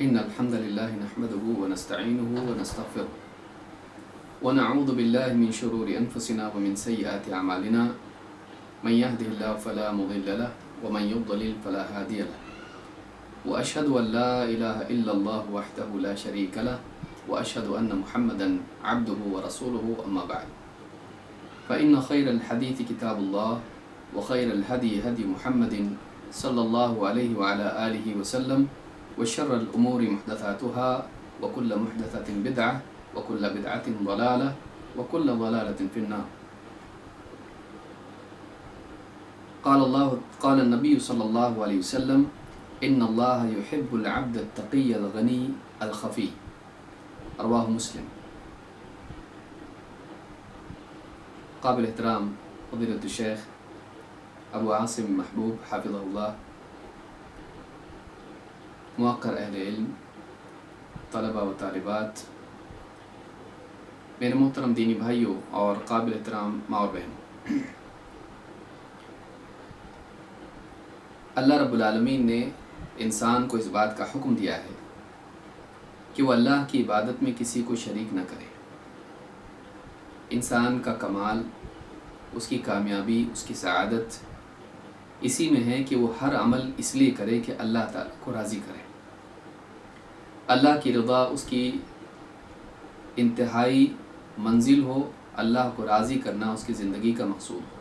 إن الحمد لله نحمده ونستعينه ونستغفره ونعوذ بالله من شرور أنفسنا ومن سيئات أعمالنا من يهده الله فلا مضل له ومن يضلل فلا هادي له وأشهد أن لا إله إلا الله وحده لا شريك له وأشهد أن محمدا عبده ورسوله أما بعد فإن خير الحديث كتاب الله وخير الهدي هدي محمد صلى الله عليه وعلى آله وسلم وشر الأمور محدثاتها وكل محدثة بدعة وكل بدعة ضلالة وكل ضلالة في النار. قال النبي صلى الله عليه وسلم إن الله يحب العبد التقي الغني الخفي. رواه مسلم. قابل احترام فضيلة الشيخ ابو عاصم محبوب حافظہ اللہ، موقر اہل علم، طلبہ و طالبات، میرے محترم دینی بھائیوں اور قابل احترام ماں اور بہنوں، اللہ رب العالمین نے انسان کو اس بات کا حکم دیا ہے کہ وہ اللہ کی عبادت میں کسی کو شریک نہ کرے۔ انسان کا کمال، اس کی کامیابی، اس کی سعادت اسی میں ہے کہ وہ ہر عمل اس لیے کرے کہ اللہ تعالیٰ کو راضی کرے۔ اللہ کی رضا اس کی انتہائی منزل ہو، اللہ کو راضی کرنا اس کی زندگی کا مقصود ہو،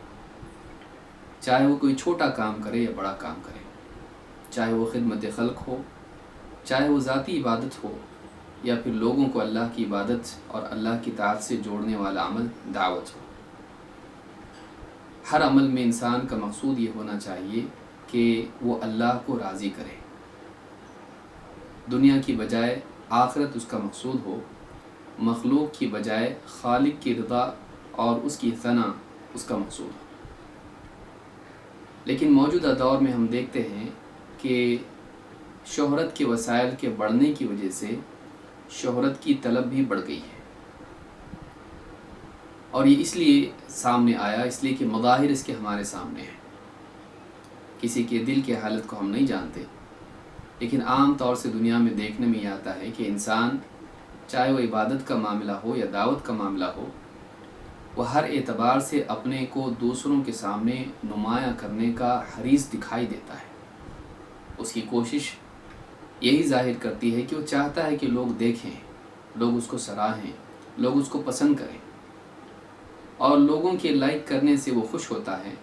چاہے وہ کوئی چھوٹا کام کرے یا بڑا کام کرے، چاہے وہ خدمت خلق ہو، چاہے وہ ذاتی عبادت ہو، یا پھر لوگوں کو اللہ کی عبادت اور اللہ کی طاعت سے جوڑنے والا عمل دعوت ہو۔ ہر عمل میں انسان کا مقصود یہ ہونا چاہیے کہ وہ اللہ کو راضی کرے، دنیا کی بجائے آخرت اس کا مقصود ہو، مخلوق کی بجائے خالق کی رضا اور اس کی ثنا اس کا مقصود ہو۔ لیکن موجودہ دور میں ہم دیکھتے ہیں کہ شہرت کے وسائل کے بڑھنے کی وجہ سے شہرت کی طلب بھی بڑھ گئی ہے، اور یہ اس لیے سامنے آیا، اس لیے کہ مظاہر اس کے ہمارے سامنے ہیں۔ کسی کے دل کی حالت کو ہم نہیں جانتے، لیکن عام طور سے دنیا میں دیکھنے میں یہ آتا ہے کہ انسان، چاہے وہ عبادت کا معاملہ ہو یا دعوت کا معاملہ ہو، وہ ہر اعتبار سے اپنے کو دوسروں کے سامنے نمایاں کرنے کا حریص دکھائی دیتا ہے۔ اس کی کوشش یہی ظاہر کرتی ہے کہ وہ چاہتا ہے کہ لوگ دیکھیں، لوگ اس کو سراہیں، لوگ اس کو پسند کریں، اور لوگوں کے لائک کرنے سے وہ خوش ہوتا ہے،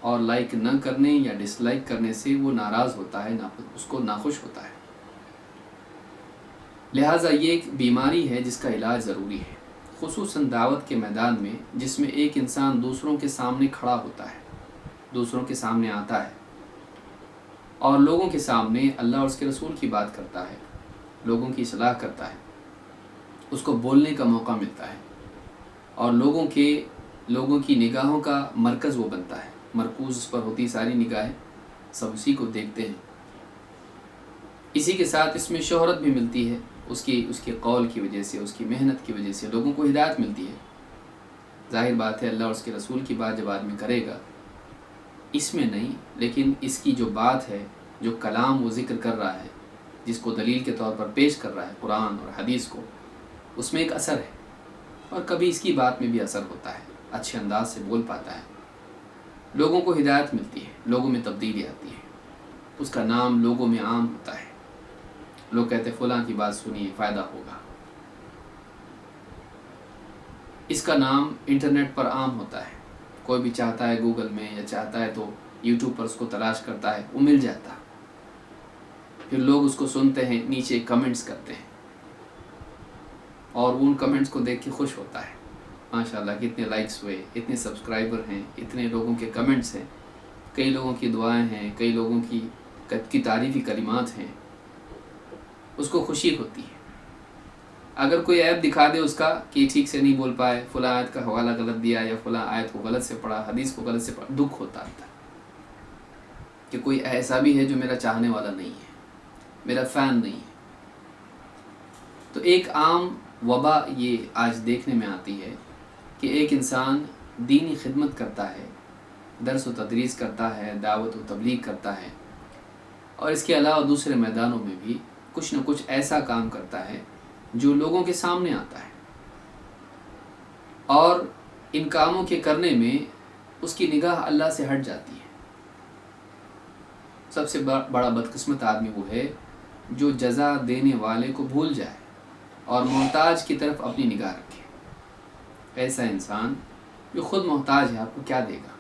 اور لائک نہ کرنے یا ڈس لائک کرنے سے وہ ناراض ہوتا ہے، اس کو ناخوش ہوتا ہے۔ لہٰذا یہ ایک بیماری ہے جس کا علاج ضروری ہے، خصوصاً دعوت کے میدان میں، جس میں ایک انسان دوسروں کے سامنے کھڑا ہوتا ہے، دوسروں کے سامنے آتا ہے، اور لوگوں کے سامنے اللہ اور اس کے رسول کی بات کرتا ہے، لوگوں کی اصلاح کرتا ہے، اس کو بولنے کا موقع ملتا ہے، اور لوگوں کی نگاہوں کا مرکز وہ بنتا ہے، مرکوز اس پر ہوتی ساری نگاہیں، سب اسی کو دیکھتے ہیں۔ اسی کے ساتھ اس میں شہرت بھی ملتی ہے، اس کے قول کی وجہ سے، اس کی محنت کی وجہ سے لوگوں کو ہدایت ملتی ہے۔ ظاہر بات ہے اللہ اور اس کے رسول کی بات جب آدمی کرے گا، اس میں نہیں، لیکن اس کی جو بات ہے، جو کلام وہ ذکر کر رہا ہے، جس کو دلیل کے طور پر پیش کر رہا ہے قرآن اور حدیث کو، اس میں ایک اثر ہے، اور کبھی اس کی بات میں بھی اثر ہوتا ہے، اچھے انداز سے بول پاتا ہے، لوگوں کو ہدایت ملتی ہے، لوگوں میں تبدیلی آتی ہے، اس کا نام لوگوں میں عام ہوتا ہے، لوگ کہتے ہیں فلاں کی بات سنیے فائدہ ہوگا، اس کا نام انٹرنیٹ پر عام ہوتا ہے، کوئی بھی چاہتا ہے گوگل میں یا چاہتا ہے تو یوٹیوب پر اس کو تلاش کرتا ہے، وہ مل جاتا، پھر لوگ اس کو سنتے ہیں، نیچے کمنٹس کرتے ہیں، اور وہ ان کمنٹس کو دیکھ کے خوش ہوتا ہے، ماشاءاللہ کتنے لائکس ہوئے، اتنے سبسکرائبر ہیں، اتنے لوگوں کے کمنٹس ہیں، کئی لوگوں کی دعائیں ہیں، کئی لوگوں کی تعریفی کلمات ہیں، اس کو خوشی ہوتی ہے۔ اگر کوئی عیب دکھا دے اس کا کہ ٹھیک سے نہیں بول پائے، فلاں آیت کا حوالہ غلط دیا یا فلاں آیت کو غلط سے پڑھا، حدیث کو غلط سے پڑھا، دکھ ہوتا ہے کہ کوئی ایسا بھی ہے جو میرا چاہنے والا نہیں ہے، میرا فین نہیں ہے۔ تو ایک عام وبا یہ آج دیکھنے میں آتی ہے کہ ایک انسان دینی خدمت کرتا ہے، درس و تدریس کرتا ہے، دعوت و تبلیغ کرتا ہے، اور اس کے علاوہ دوسرے میدانوں میں بھی کچھ نہ کچھ ایسا کام کرتا ہے جو لوگوں کے سامنے آتا ہے، اور ان کاموں کے کرنے میں اس کی نگاہ اللہ سے ہٹ جاتی ہے۔ سب سے بڑا بدقسمت آدمی وہ ہے جو جزا دینے والے کو بھول جائے اور محتاج کی طرف اپنی نگاہ رکھے۔ ایسا انسان جو خود محتاج ہے آپ کو کیا دے گا؟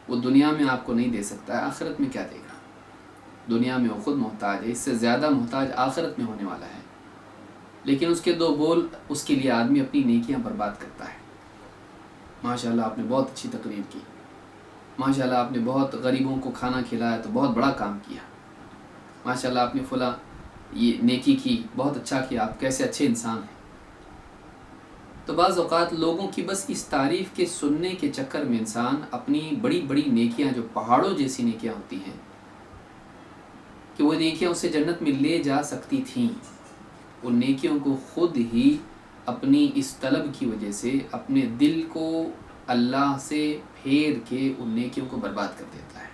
وہ دنیا میں آپ کو نہیں دے سکتا ہے، آخرت میں کیا دے گا؟ دنیا میں وہ خود محتاج ہے، اس سے زیادہ محتاج آخرت میں ہونے والا ہے، لیکن اس کے دو بول اس کے لیے آدمی اپنی نیکیاں برباد کرتا ہے۔ ماشاءاللہ آپ نے بہت اچھی تقریر کی، ماشاءاللہ آپ نے بہت غریبوں کو کھانا کھلایا تو بہت بڑا کام کیا، ماشاءاللہ آپ نے فلاں یہ نیکی کی، بہت اچھا کیا، آپ کیسے اچھے انسان ہیں۔ تو بعض اوقات لوگوں کی بس اس تعریف کے سننے کے چکر میں انسان اپنی بڑی بڑی نیکیاں، جو پہاڑوں جیسی نیکیاں ہوتی ہیں کہ وہ نیکیاں اسے جنت میں لے جا سکتی تھیں، ان نیکیوں کو خود ہی اپنی اس طلب کی وجہ سے اپنے دل کو اللہ سے پھیر کے ان نیکیوں کو برباد کر دیتا ہے۔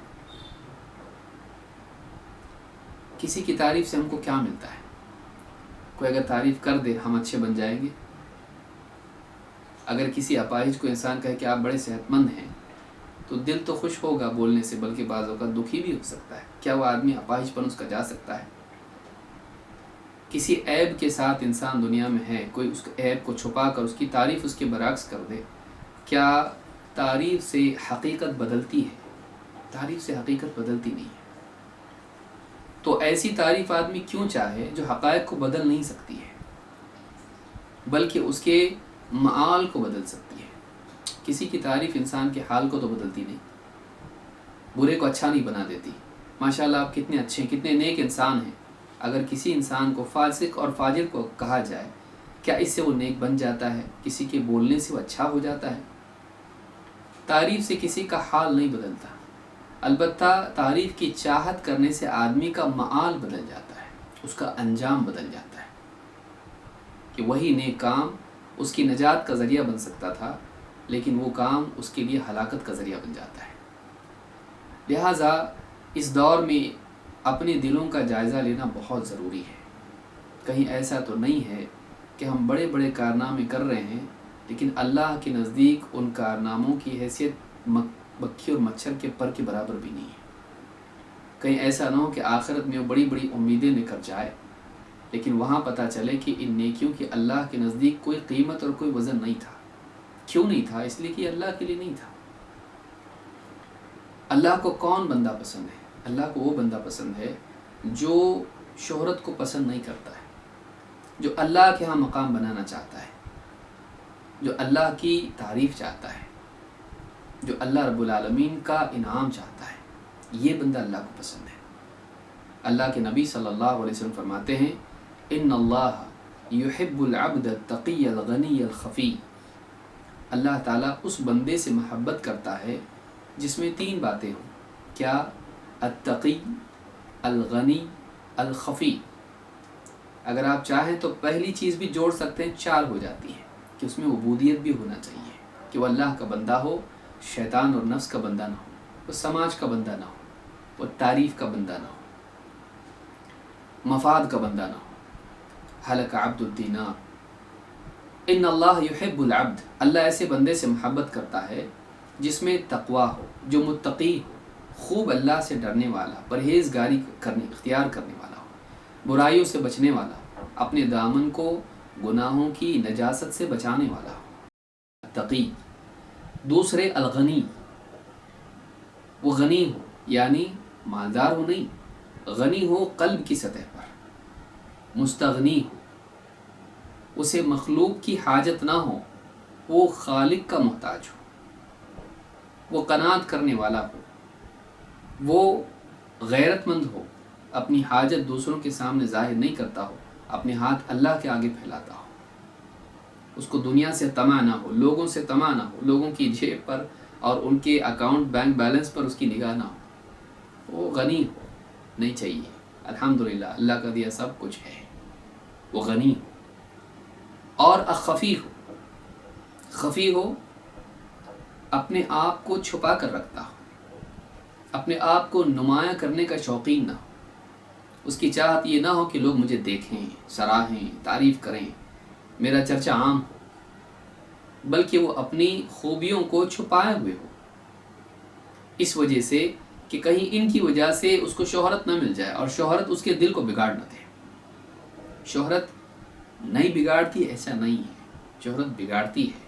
کسی کی تعریف سے ہم کو کیا ملتا ہے؟ کوئی اگر تعریف کر دے ہم اچھے بن جائیں گے؟ اگر کسی اپاہج کو انسان کہے کہ آپ بڑے صحت مند ہیں تو دل تو خوش ہوگا بولنے سے، بلکہ بعض اوقات دکھی بھی ہو سکتا ہے۔ کیا وہ آدمی اپاہج پن اس کا جا سکتا ہے؟ کسی عیب کے ساتھ انسان دنیا میں ہے، کوئی اس عیب کو چھپا کر اس کی تعریف اس کے برعکس کر دے، کیا تعریف سے حقیقت بدلتی ہے؟ تعریف سے حقیقت بدلتی نہیں ہے۔ تو ایسی تعریف آدمی کیوں چاہے جو حقائق کو بدل نہیں سکتی ہے، بلکہ اس کے معال کو بدل سکتی ہے۔ کسی کی تعریف انسان کے حال کو تو بدلتی نہیں، برے کو اچھا نہیں بنا دیتی۔ ماشاءاللہ آپ کتنے اچھے ہیں، کتنے نیک انسان ہیں، اگر کسی انسان کو فاسق اور فاجر کو کہا جائے کیا اس سے وہ نیک بن جاتا ہے؟ کسی کے بولنے سے وہ اچھا ہو جاتا ہے؟ تعریف سے کسی کا حال نہیں بدلتا، البتہ تعریف کی چاہت کرنے سے آدمی کا معال بدل جاتا ہے، اس کا انجام بدل جاتا ہے، کہ وہی نیک کام اس کی نجات کا ذریعہ بن سکتا تھا لیکن وہ کام اس کے لیے ہلاکت کا ذریعہ بن جاتا ہے۔ لہٰذا اس دور میں اپنے دلوں کا جائزہ لینا بہت ضروری ہے۔ کہیں ایسا تو نہیں ہے کہ ہم بڑے بڑے کارنامے کر رہے ہیں لیکن اللہ کے نزدیک ان کارناموں کی حیثیت مکھی اور مچھر کے پر کے برابر بھی نہیں ہے۔ کہیں ایسا نہ ہو کہ آخرت میں وہ بڑی بڑی امیدیں لے کر جائے لیکن وہاں پتہ چلے کہ ان نیکیوں کی اللہ کے نزدیک کوئی قیمت اور کوئی وزن نہیں تھا۔ کیوں نہیں تھا؟ اس لیے کہ اللہ کے لیے نہیں تھا۔ اللہ کو کون بندہ پسند ہے؟ اللہ کو وہ بندہ پسند ہے جو شہرت کو پسند نہیں کرتا ہے، جو اللہ کے ہاں مقام بنانا چاہتا ہے، جو اللہ کی تعریف چاہتا ہے، جو اللہ رب العالمین کا انعام چاہتا ہے، یہ بندہ اللہ کو پسند ہے۔ اللہ کے نبی صلی اللہ علیہ وسلم فرماتے ہیں ان اللہ یحب العبد التقی الغنی الخفی، اللہ تعالیٰ اس بندے سے محبت کرتا ہے جس میں تین باتیں ہوں۔ کیا؟ التقی، الغنی، الخفی۔ اگر آپ چاہیں تو پہلی چیز بھی جوڑ سکتے ہیں، چار ہو جاتی ہے، کہ اس میں عبودیت بھی ہونا چاہیے، کہ وہ اللہ کا بندہ ہو، شیطان اور نفس کا بندہ نہ ہو، وہ سماج کا بندہ نہ ہو، وہ تعریف کا بندہ نہ ہو، مفاد کا بندہ نہ ہو۔ ہلک عبد الدینار، ان اللہ یحب العبد، اللہ ایسے بندے سے محبت کرتا ہے جس میں تقوی ہو، جو متقی ہو، خوب اللہ سے ڈرنے والا، پرہیزگاری اختیار کرنے والا ہو، برائیوں سے بچنے والا ہو، اپنے دامن کو گناہوں کی نجاست سے بچانے والا ہو، تقی۔ دوسرے الغنی، وہ غنی ہو، یعنی مالدار ہو نہیں، غنی ہو قلب کی سطح پر، مستغنی ہو، اسے مخلوق کی حاجت نہ ہو، وہ خالق کا محتاج ہو، وہ قناعت کرنے والا ہو، وہ غیرت مند ہو، اپنی حاجت دوسروں کے سامنے ظاہر نہیں کرتا ہو، اپنے ہاتھ اللہ کے آگے پھیلاتا ہو، اس کو دنیا سے طمع نہ ہو، لوگوں سے طمع نہ ہو، لوگوں کی جیب پر اور ان کے اکاؤنٹ بینک بیلنس پر اس کی نگاہ نہ ہو، وہ غنی ہو، نہیں چاہیے۔ الحمدللہ اللہ کا دیا سب کچھ ہے، وہ غنی ہو۔ اور خفی ہو، خفی ہو اپنے آپ کو چھپا کر رکھتا ہو، اپنے آپ کو نمایاں کرنے کا شوقین نہ ہو، اس کی چاہت یہ نہ ہو کہ لوگ مجھے دیکھیں، سراہیں، تعریف کریں، میرا چرچا عام ہو، بلکہ وہ اپنی خوبیوں کو چھپائے ہوئے ہو، اس وجہ سے کہ کہیں ان کی وجہ سے اس کو شہرت نہ مل جائے اور شہرت اس کے دل کو بگاڑ نہ دے۔ شہرت نہیں بگاڑتی ایسا نہیں ہے، شہرت بگاڑتی ہے،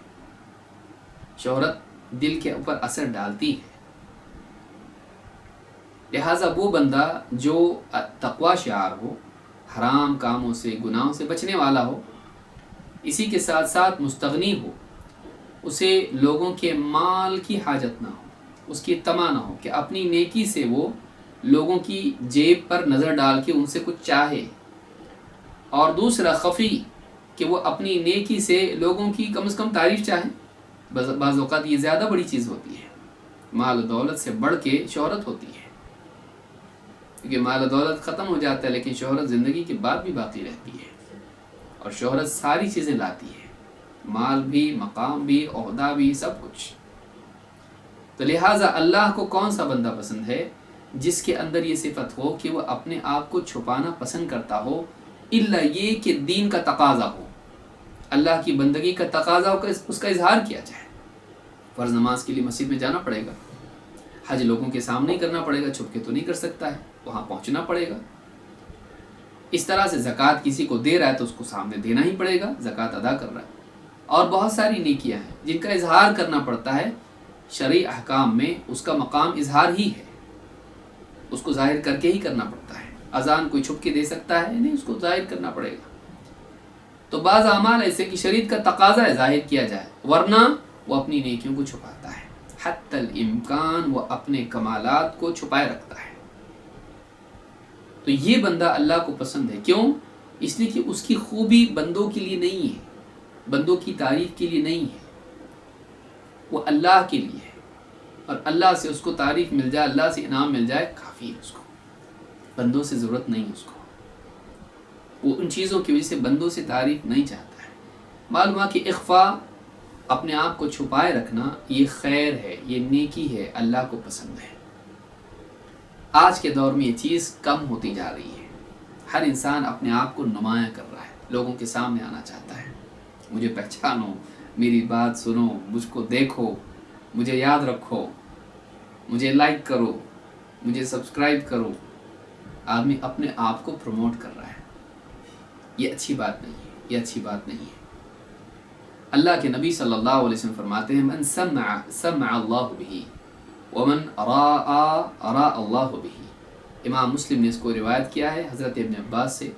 شہرت دل کے اوپر اثر ڈالتی ہے۔ لہٰذا وہ بندہ جو تقوی شعار ہو، حرام کاموں سے، گناہوں سے بچنے والا ہو، اسی کے ساتھ ساتھ مستغنی ہو، اسے لوگوں کے مال کی حاجت نہ ہو، اس کی طمع نہ ہو کہ اپنی نیکی سے وہ لوگوں کی جیب پر نظر ڈال کے ان سے کچھ چاہے، اور دوسرا خفی کہ وہ اپنی نیکی سے لوگوں کی کم از کم تعریف چاہے۔ بعض اوقات یہ زیادہ بڑی چیز ہوتی ہے، مال و دولت سے بڑھ کے شہرت ہوتی ہے، کیونکہ مال و دولت ختم ہو جاتا ہے لیکن شہرت زندگی کے بعد بھی باقی رہتی ہے، اور شہرت ساری چیزیں لاتی ہے، مال بھی، مقام بھی، عہدہ بھی، سب کچھ۔ تو لہٰذا اللہ کو کون سا بندہ پسند ہے؟ جس کے اندر یہ صفت ہو کہ وہ اپنے آپ کو چھپانا پسند کرتا ہو، الا یہ کہ دین کا تقاضا ہو، اللہ کی بندگی کا تقاضا ہو، اس کا اظہار کیا جائے۔ فرض نماز کے لیے مسجد میں جانا پڑے گا، حج لوگوں کے سامنے ہی کرنا پڑے گا، چھپ کے تو نہیں کر سکتا ہے، وہاں پہنچنا پڑے گا۔ اس طرح سے زکوٰۃ کسی کو دے رہا ہے تو اس کو سامنے دینا ہی پڑے گا، زکوٰۃ ادا کر رہا ہے۔ اور بہت ساری نیکیاں ہیں جن کا اظہار کرنا پڑتا ہے، شرعی احکام میں اس کا مقام اظہار ہی ہے، اس کو ظاہر کر کے ہی کرنا پڑتا ہے۔ اذان کوئی چھپ کے دے سکتا ہے نہیں، اس کو ظاہر کرنا پڑے گا۔ تو بعض اعمال ایسے کہ شریعت کا تقاضا ہے ظاہر کیا جائے، ورنہ وہ اپنی نیکیوں کو چھپاتا ہے، حتی الامکان وہ اپنے کمالات کو چھپائے رکھتا ہے۔ تو یہ بندہ اللہ کو پسند ہے، کیوں؟ اس لیے کہ اس کی خوبی بندوں کے لیے نہیں ہے، بندوں کی تعریف کے لیے نہیں ہے، وہ اللہ کے لیے ہے، اور اللہ سے اس کو تعریف مل جائے، اللہ سے انعام مل جائے، کافی ہے اس کو، بندوں سے ضرورت نہیں اس کو۔ وہ ان چیزوں کی وجہ سے بندوں سے تعریف نہیں چاہتا ہے۔ معلوم ہے کہ اخفا، اپنے آپ کو چھپائے رکھنا، یہ خیر ہے، یہ نیکی ہے، اللہ کو پسند ہے۔ آج کے دور میں یہ چیز کم ہوتی جا رہی ہے، ہر انسان اپنے آپ کو نمایاں کر رہا ہے، لوگوں کے سامنے آنا چاہتا ہے، مجھے پہچانو، میری بات سنو، مجھ کو دیکھو، مجھے یاد رکھو، مجھے لائک کرو، مجھے سبسکرائب کرو۔ آدمی اپنے آپ کو پروموٹ کر رہا ہے، یہ اچھی بات نہیں ہے، یہ اچھی بات نہیں ہے۔ اللہ کے نبی صلی اللہ علیہ وسلم فرماتے ہیں، من سمع اللہ بہ ومن راء راء اللہ بہ۔ امام مسلم نے اس کو روایت کیا ہے حضرت ابن عباس سے،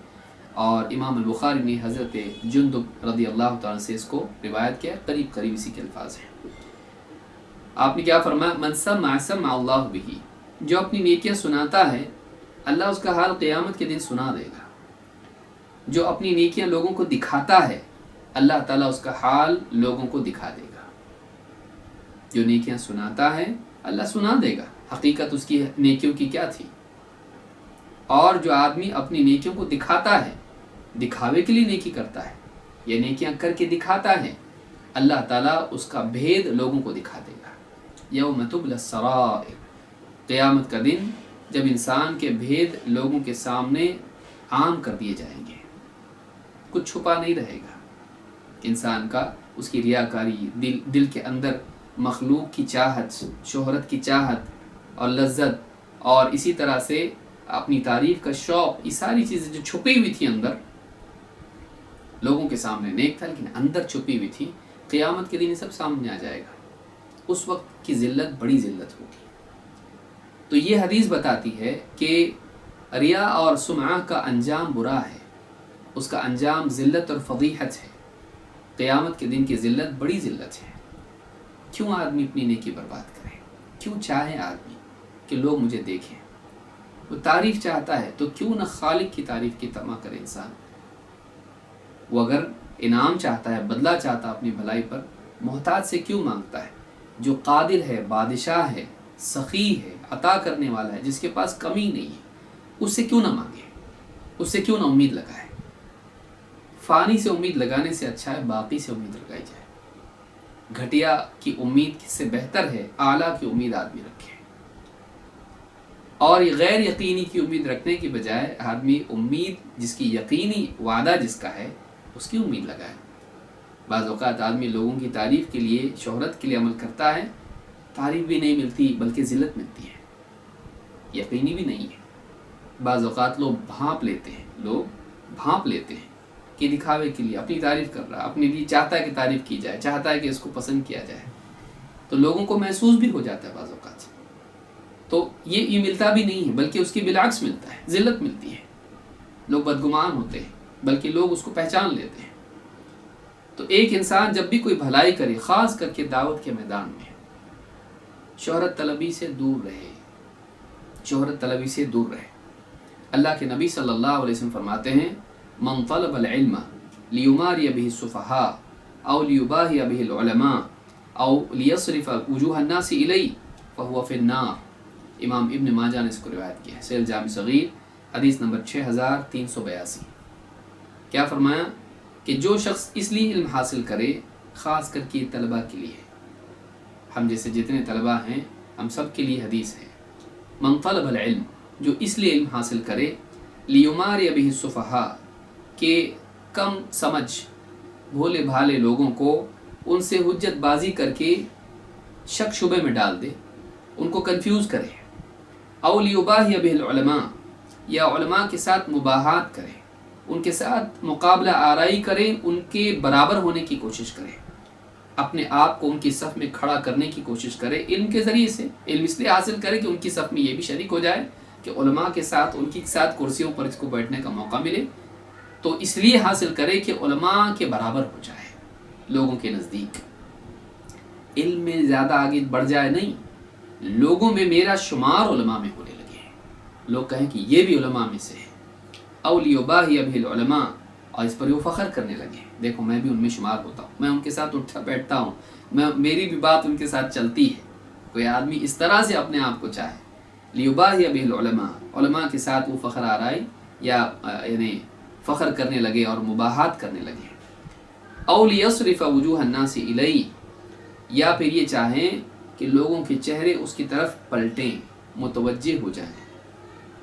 اور امام البخاری نے حضرت جندب رضی اللہ تعالیٰ سے اس کو روایت کیا ہے، قریب قریب اسی کے الفاظ ہیں۔ آپ نے کیا فرمایا؟ من سمع اللہ بہ، جو اپنی نیکیاں سناتا ہے اللہ اس کا حال قیامت کے دن سنا دے گا۔ جو اپنی نیکیاں لوگوں کو دکھاتا ہے اللہ تعالیٰ اس کا حال لوگوں کو دکھا دے گا۔ جو نیکیاں سناتا ہے اللہ سنا دے گا حقیقت اس کی نیکیوں کی کیا تھی، اور جو آدمی اپنی نیکیوں کو دکھاتا ہے، دکھاوے کے لیے نیکی کرتا ہے یا نیکیاں کر کے دکھاتا ہے، اللہ تعالیٰ اس کا بھید لوگوں کو دکھا دے گا۔ یوم تبلی السرائر، قیامت کا دن جب انسان کے بھید لوگوں کے سامنے عام کر دیے جائیں گے، کچھ چھپا نہیں رہے گا انسان کا، اس کی ریاکاری، دل کے اندر مخلوق کی چاہت، شہرت کی چاہت اور لذت، اور اسی طرح سے اپنی تعریف کا شوق، یہ ساری چیزیں جو چھپی ہوئی تھی اندر، لوگوں کے سامنے نیک تھا لیکن اندر چھپی ہوئی تھی، قیامت کے دن یہ سب سامنے آ جائے گا۔ اس وقت کی ذلت بڑی ذلت ہوگی۔ تو یہ حدیث بتاتی ہے کہ ریا اور سمعہ کا انجام برا ہے، اس کا انجام ذلت اور فضیحت ہے، قیامت کے دن کی ذلت بڑی ذلت ہے۔ کیوں آدمی اپنی نیکی برباد کرے؟ کیوں چاہے آدمی کہ لوگ مجھے دیکھیں؟ وہ تعریف چاہتا ہے تو کیوں نہ خالق کی تعریف کی طمع کرے انسان؟ وہ اگر انعام چاہتا ہے، بدلہ چاہتا ہے اپنی بھلائی پر، محتاج سے کیوں مانگتا ہے؟ جو قادر ہے، بادشاہ ہے، سخی ہے، عطا کرنے والا ہے، جس کے پاس کمی نہیں ہے، اس سے کیوں نہ مانگے؟ اس سے کیوں نہ امید لگائے؟ فانی سے امید لگانے سے اچھا ہے باقی سے امید لگائی جائے۔ گھٹیا کی امید سے بہتر ہے اعلیٰ کی امید آدمی رکھے۔ اور غیر یقینی کی امید رکھنے کی بجائے آدمی امید جس کی یقینی وعدہ جس کا ہے اس کی امید لگائے۔ بعض اوقات آدمی لوگوں کی تعریف کے لیے، شہرت کے لیے عمل کرتا ہے، تعریف بھی نہیں ملتی بلکہ ذلت ملتی ہے، یقینی بھی نہیں ہے۔ بعض اوقات لوگ بھانپ لیتے ہیں کہ دکھاوے کے لیے اپنی تعریف کر رہا، اپنے لیے چاہتا ہے کہ تعریف کی جائے، چاہتا ہے کہ اس کو پسند کیا جائے، تو لوگوں کو محسوس بھی ہو جاتا ہے بعض اوقات، تو یہ ملتا بھی نہیں ہے بلکہ اس کی بالعکس ملتا ہے، ذلت ملتی ہے، لوگ بدگمان ہوتے ہیں بلکہ لوگ اس کو پہچان لیتے ہیں۔ تو ایک انسان جب بھی کوئی بھلائی کرے، خاص کر کے دعوت کے میدان میں، شہرت طلبی سے دور رہے۔ اللہ کے نبی صلی اللہ علیہ وسلم فرماتے ہیں، من طلب العلم لیماری به السفہاء او لیباہی به العلماء او لیصرف وجوہ الناس الیہ فہو فی النار۔ امام ابن ماجہ نے اس کو روایت کیا ہے، صحیح جامع صغیر حدیث نمبر 6382۔ کیا فرمایا کہ جو شخص اس لیے علم حاصل کرے، خاص کر کے طلباء کے لیے، ہم جیسے جتنے طلباء ہیں ہم سب کے لیے حدیث ہے، من طلب العلم، جو اس لیے علم حاصل کرے، لیماری به السفہاء، کہ کم سمجھ بھولے بھالے لوگوں کو ان سے حجت بازی کر کے شک شبے میں ڈال دے، ان کو کنفیوز کرے، او لیباہی به العلماء، یا علماء کے ساتھ مباحات کرے، ان کے ساتھ مقابلہ آرائی کرے، ان کے برابر ہونے کی کوشش کرے، اپنے آپ کو ان کی صف میں کھڑا کرنے کی کوشش کرے، علم کے ذریعے سے۔ علم اس لیے حاصل کرے کہ ان کی صف میں یہ بھی شریک ہو جائے کہ علماء کے ساتھ، ان کے ساتھ کرسیوں پر اس کو بیٹھنے کا موقع ملے، تو اس لیے حاصل کرے کہ علماء کے برابر ہو جائے لوگوں کے نزدیک، علم میں زیادہ آگے بڑھ جائے نہیں، لوگوں میں میرا شمار علماء میں ہونے لگے، لوگ کہیں کہ یہ بھی علماء میں سے ہے، او لیباہی به العلماء، اور اس پر وہ فخر کرنے لگے، دیکھو میں بھی ان میں شمار ہوتا ہوں، میں ان کے ساتھ اٹھتا بیٹھتا ہوں، میری بھی بات ان کے ساتھ چلتی ہے۔ کوئی آدمی اس طرح سے اپنے آپ کو چاہے، لیباہی به العلماء، علماء کے ساتھ وہ فخر آرائی یا یعنی فخر کرنے لگے اور مباحات کرنے لگے، او لیصرف وجوہ الناس الیہ، یا پھر یہ چاہیں کہ لوگوں کے چہرے اس کی طرف پلٹیں، متوجہ ہو جائیں،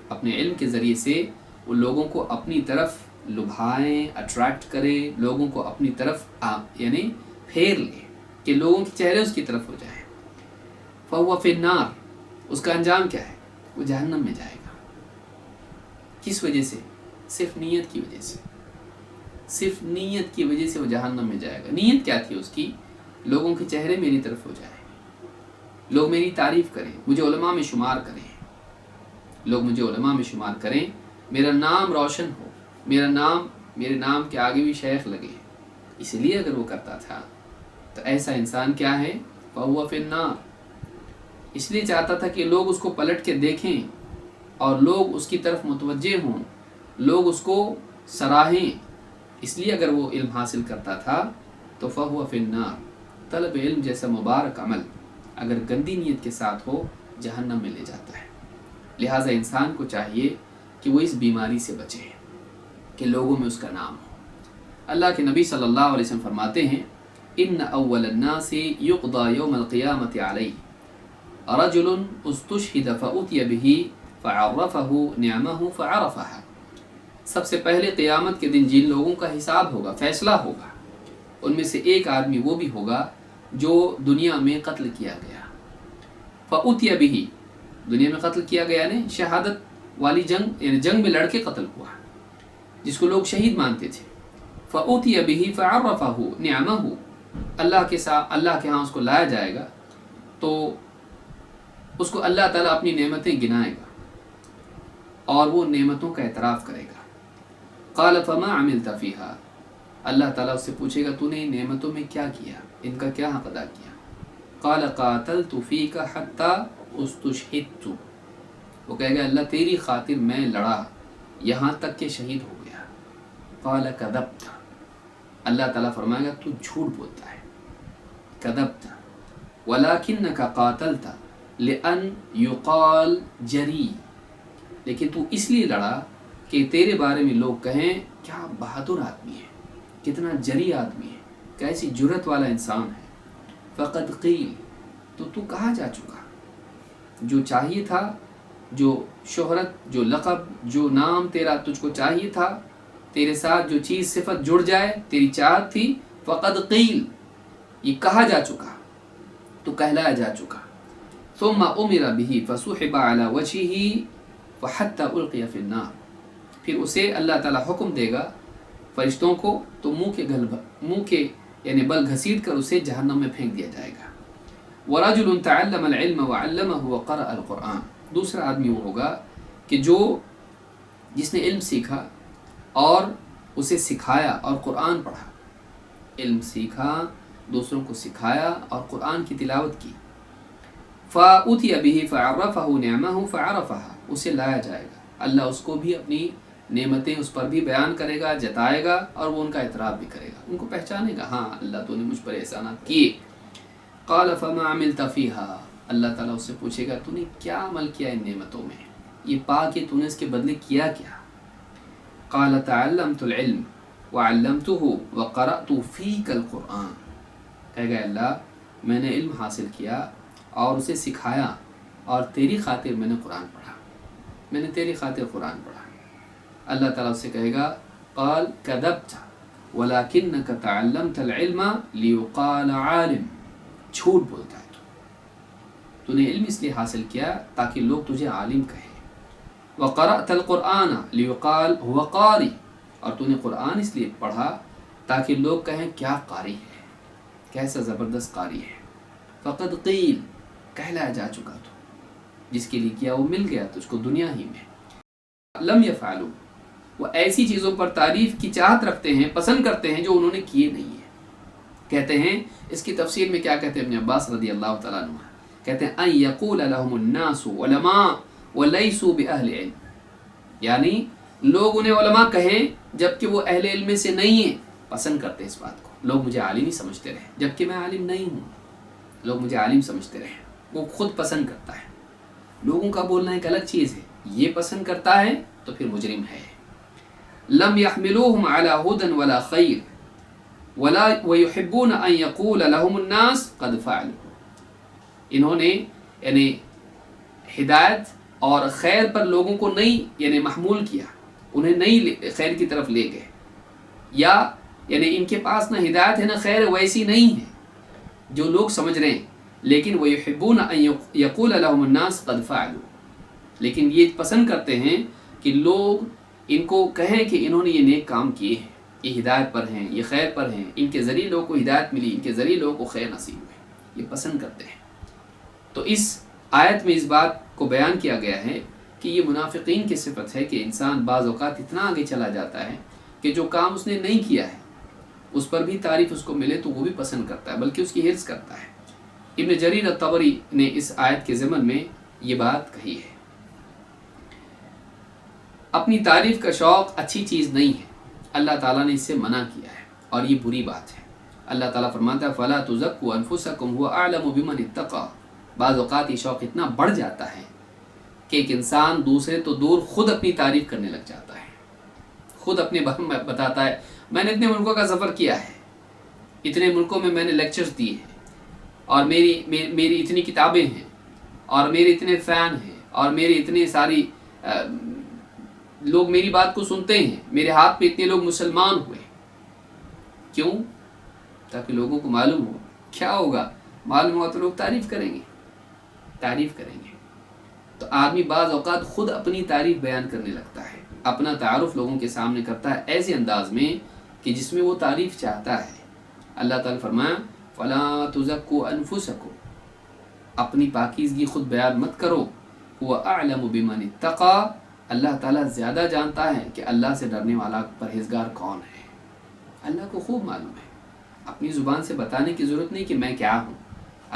اپنے علم کے ذریعے سے وہ لوگوں کو اپنی طرف لبھائیں، اٹریکٹ کریں، لوگوں کو اپنی طرف یعنی پھیر لیں کہ لوگوں کے چہرے اس کی طرف ہو جائیں، فہو فی النار، اس کا انجام کیا ہے؟ وہ جہنم میں جائے گا۔ کس وجہ سے؟ صرف نیت کی وجہ سے، صرف نیت کی وجہ سے وہ جہنم میں جائے گا۔ نیت کیا تھی اس کی؟ لوگوں کے چہرے میری طرف ہو جائیں، لوگ میری تعریف کریں، مجھے علماء میں شمار کریں، لوگ مجھے علماء میں شمار کریں، میرا نام روشن ہو، میرے نام کے آگے بھی شیخ لگے، اس لیے اگر وہ کرتا تھا تو ایسا انسان کیا ہے؟ فہو فی النار، اس لیے چاہتا تھا کہ لوگ اس کو پلٹ کے دیکھیں اور لوگ اس کی طرف متوجہ ہوں، لوگ اس کو سراہیں، اس لیے اگر وہ علم حاصل کرتا تھا تو فہو فی النار۔ طلب علم جیسا مبارک عمل اگر گندی نیت کے ساتھ ہو، جہنم میں لے جاتا ہے۔ لہٰذا انسان کو چاہیے کہ وہ اس بیماری سے بچے کہ لوگوں میں اس کا نام ہو۔ اللہ کے نبی صلی اللہ علیہ وسلم فرماتے ہیں، ان اول الناس یقضى یوم القیامت علیہ رجل استشہد فأتی به فعرفه نعمه فعرفها۔ سب سے پہلے قیامت کے دن جن لوگوں کا حساب ہوگا، فیصلہ ہوگا، ان میں سے ایک آدمی وہ بھی ہوگا جو دنیا میں قتل کیا گیا، فأتی به، دنیا میں قتل کیا گیا یعنی شہادت والی جنگ، یعنی جنگ میں لڑ کے قتل ہوا، جس کو لوگ شہید مانتے تھے، فأتی به فعرفه نعمه، اللہ کے ہاں اس کو لایا جائے گا تو اس کو اللہ تعالیٰ اپنی نعمتیں گنائے گا اور وہ نعمتوں کا اعتراف کرے گا۔ قال فما عملت فیہا، اللہ تعالیٰ اس سے پوچھے گا تو نے ان نعمتوں میں کیا کیا، ان کا کیا حق ادا کیا؟ قال قاتلت فیک حتی استشہدت، وہ کہے گا اللہ تیری خاطر میں لڑا یہاں تک کہ شہید ہو گیا۔ قال کذبت، اللہ تعالیٰ فرمائے گا تو جھوٹ بولتا ہے، کذبت ولکنک قاتلت لأن یقال جری، لیکن تو اس لیے لڑا کہ تیرے بارے میں لوگ کہیں کیا بہادر آدمی ہے، کتنا جری آدمی ہے، کیسی جرت والا انسان ہے۔ فقد قیل، تو کہا جا چکا، جو چاہیے تھا جو شہرت، جو لقب، جو نام تیرا تجھ کو چاہیے تھا، تیرے ساتھ جو چیز صفت جڑ جائے تیری چاہت تھی، فقد قیل، یہ کہا جا چکا، تو کہلایا جا چکا. ثم امر به فسحب على وجهه فحتى القي في النار، پھر اسے اللہ تعالی حکم دے گا فرشتوں کو، تو منہ کے یعنی بل گھسیٹ کر اسے جہنم میں پھینک دیا جائے گا. ورجل تعلم العلم وعلمه وقرأ القرآن، دوسرا آدمی وہ ہوگا کہ جس نے علم سیکھا اور اسے سکھایا اور قرآن پڑھا. علم سیکھا، دوسروں کو سکھایا اور قرآن کی تلاوت کی. فَأُتِيَ بِهِ فَعَرَّفَهُ نِعْمَهُ فَعَرَفَهَا، اسے لایا جائے گا، اللہ اس کو بھی اپنی نعمتیں اس پر بھی بیان کرے گا، جتائے گا، اور وہ ان کا اعتراف بھی کرے گا، ان کو پہچانے گا، ہاں اللہ تو نے مجھ پر احسانات کیے. قَالَ فَمَا عَمِلْتَ فِيهَا، اللہ تعالیٰ اس سے پوچھے گا تو نے کیا عمل کیا ان نعمتوں میں، یہ پا کے تو نے اس کے بدلے کیا کیا. قَالَ تَعَلَّمْتُ الْعِلْمَ وَعَلَّمْتُهُ وَقَرَأْتُ فِيكَ الْقُرْآنَ، کہے گا اللہ میں نے علم حاصل کیا اور اسے سکھایا اور تیری خاطر میں نے قرآن پڑھا، میں نے تیری خاطر قرآن پڑھا. اللہ تعالیٰ اس سے کہے گا قال کذبت ولکنک تعلمت العلم لیقال عالم، جھوٹ بولتا ہے تو نے علم اس لیے حاصل کیا تاکہ لوگ تجھے عالم کہیں. وقرأت القرآن لیقال هو قاری، اور تو نے قرآن اس لیے پڑھا تاکہ لوگ کہیں کیا قاری ہے، کیسا زبردست قاری ہے. فقد قیل، کہلایا جا چکا، تو جس کے لیے کیا وہ مل گیا تجھ کو دنیا ہی میں. لم یفعلوا، وہ ایسی چیزوں پر تعریف کی چاہت رکھتے ہیں، پسند کرتے ہیں جو انہوں نے کیے نہیں ہیں. کہتے ہیں اس کی تفسیر میں کیا کہتے ہیں ابن عباس رضی اللہ تعالیٰ عنہ، کہتے ہیں ان یقول لهم الناس علماء ولیسوا باہل علم، یعنی لوگ انہیں علماء کہیں جبکہ وہ اہل علم میں سے نہیں ہیں. پسند کرتے ہیں اس بات کو، لوگ مجھے عالم ہی سمجھتے رہے جبکہ میں عالم نہیں ہوں، لوگ مجھے عالم سمجھتے رہے. وہ خود پسند کرتا ہے، لوگوں کا بولنا ایک الگ چیز ہے، یہ پسند کرتا ہے تو پھر مجرم ہے. لم يحملوهم على هدى ولا خير ولا ويحبون ان يقول لهم الناس قد فعلوا، انہوں نے یعنی ہدایت اور خیر پر لوگوں کو نہیں یعنی محمول کیا، انہیں نہیں خیر کی طرف لے گئے، یا یعنی ان کے پاس نہ ہدایت ہے نہ خیر ویسی نہیں ہے جو لوگ سمجھ رہے ہیں. لیکن وَيُحِبُّونَ أَن يَقُولَ لَهُمُ النَّاسُ قَدْ فَعَلُوا، لیکن یہ پسند کرتے ہیں کہ لوگ ان کو کہیں کہ انہوں نے یہ نیک کام کیے ہیں، یہ ہدایت پر ہیں، یہ خیر پر ہیں، ان کے ذریعے لوگوں کو ہدایت ملی، ان کے ذریعے لوگوں کو خیر نصیب ہوئے، یہ پسند کرتے ہیں. تو اس آیت میں اس بات کو بیان کیا گیا ہے کہ یہ منافقین کی صفت ہے کہ انسان بعض اوقات اتنا آگے چلا جاتا ہے کہ جو کام اس نے نہیں کیا ہے اس پر بھی تعریف اس کو ملے تو وہ بھی پسند کرتا ہے، بلکہ اس کی حرص کرتا ہے. ابن جریر الطبری نے اس آیت کے ضمن میں یہ بات کہی ہے. اپنی تعریف کا شوق اچھی چیز نہیں ہے، اللہ تعالیٰ نے اس سے منع کیا ہے اور یہ بری بات ہے. اللہ تعالیٰ فرماتا ہے فَلَا تُزَكُّوا أَنفُسَكُمْ هُوَ أَعْلَمُ بِمَنِ اتَّقَىٰ. بعض اوقات یہ شوق اتنا بڑھ جاتا ہے کہ ایک انسان دوسرے تو دور خود اپنی تعریف کرنے لگ جاتا ہے، خود اپنے بارے میں بتاتا ہے میں نے اتنے ملکوں کا سفر کیا ہے، اتنے ملکوں میں نے لیکچرز دیے ہیں، اور میری اتنی کتابیں ہیں، اور میرے اتنے فین ہیں، اور میرے اتنے ساری لوگ میری بات کو سنتے ہیں، میرے ہاتھ پہ اتنے لوگ مسلمان ہوئے. کیوں؟ تاکہ لوگوں کو معلوم ہو. کیا ہوگا؟ معلوم ہوا تو لوگ تعریف کریں گے، تعریف کریں گے. تو آدمی بعض اوقات خود اپنی تعریف بیان کرنے لگتا ہے، اپنا تعارف لوگوں کے سامنے کرتا ہے ایسے انداز میں کہ جس میں وہ تعریف چاہتا ہے. اللہ تعالیٰ فرمایا فَلَا تُزَكُّوا أَنفُسَكُمْ، اپنی پاکیزگی خود بیان مت کرو. هُوَ أَعْلَمُ بِمَنِ اتَّقَىٰ، اللہ تعالیٰ زیادہ جانتا ہے کہ اللہ سے ڈرنے والا پرہیزگار کون ہے. اللہ کو خوب معلوم ہے، اپنی زبان سے بتانے کی ضرورت نہیں کہ میں کیا ہوں،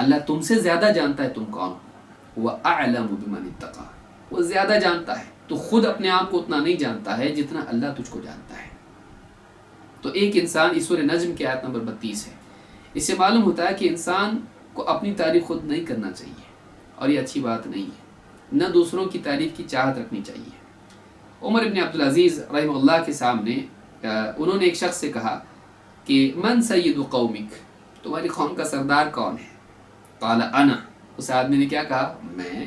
اللہ تم سے زیادہ جانتا ہے تم کون ہو. وَأَعْلَمُ بِمَنِ اتَّقَىٰ، وہ زیادہ جانتا ہے، تو خود اپنے آپ کو اتنا نہیں جانتا ہے جتنا اللہ تجھ کو جانتا ہے. تو ایک انسان، اس سورہ نجم کی آیت نمبر 32 ہے، اس سے معلوم ہوتا ہے کہ انسان کو اپنی تعریف خود نہیں کرنا چاہیے، اور یہ اچھی بات نہیں ہے. نہ دوسروں کی تعریف کی چاہت رکھنی چاہیے. عمر بن عبدالعزیز رحمہ اللہ کے سامنے انہوں نے ایک شخص سے کہا کہ من سید قومک، تمہاری قوم کا سردار کون ہے؟ قال انا، اس آدمی نے کیا کہا؟ میں.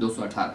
218।